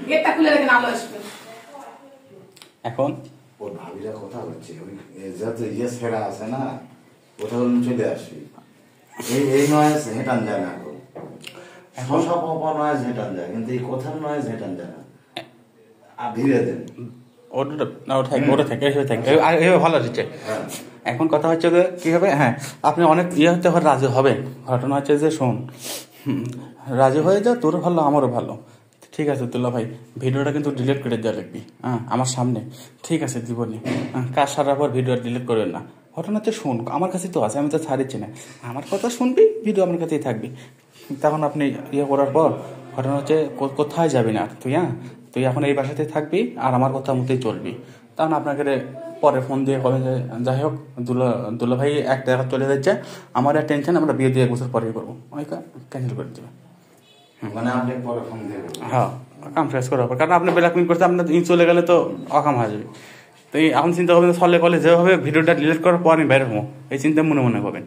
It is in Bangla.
গেটটা খুলে রেখে আলো আসবে। এখন ওর ভাবিরা কথা হচ্ছে ওই যাতে ছেড়া আছে না ওটা চলে আসবি এই নয়েজ হেঁটান যায় না এখন সব নয়েজ হেঁটান যায় কিন্তু এই কথার নয়েজ হেঁটান যায় না আর ধীরে দেন ওটা থেকে ভালো হচ্ছে। এখন কথা হচ্ছে যে কি হবে, হ্যাঁ আপনি অনেক হতে রাজি হবেন, ঘটনা হচ্ছে যে শোন রাজি হয়ে যা, তোরও ভালো আমারও ভালো, ঠিক আছে দুলা ভাই ভিডিওটা কিন্তু ডিলিট করে দেওয়া লাগবি, হ্যাঁ আমার সামনে, ঠিক আছে জীবনে কাজ সারার পর ভিডিও ডিলিট করবেন না। ঘটনা হচ্ছে শোন আমার কাছে তো আছে, আমি তো ছাড়িচ্ছি না, আমার কথা শুনবি, ভিডিও আমার কাছেই থাকবি। তখন আপনি করার পর ঘটনা হচ্ছে কোথায় যাবি না তুই, হ্যাঁ তুই এখন এই বাসাতেই থাকবি আর আমার কথা মতোই চলবি। তখন আপনাকে পরে ফোন দিয়ে বলে যে যাই হোক দুলা ভাই এক জায়গা চলে যাচ্ছে, আমার আর টেনশন, আমরা বিয়ে 2-1 বছর পরেই করবো, ওই ক্যান্সেল করে দেবে। মানে আপনি পরে ফোন দেবেন? হ্যাঁ কাম শেষ করার পর, কারণ আপনি ব্ল্যাকমেল করতে আপনার চলে গেলে তো অকাম হয়ে যাবে। তো এই এখন চিন্তা করবেন, ফলে যেভাবে ভিডিওটা ডিলিট করার পর আমি বাইরে হবো, এই চিন্তা মনে মনে করবেন।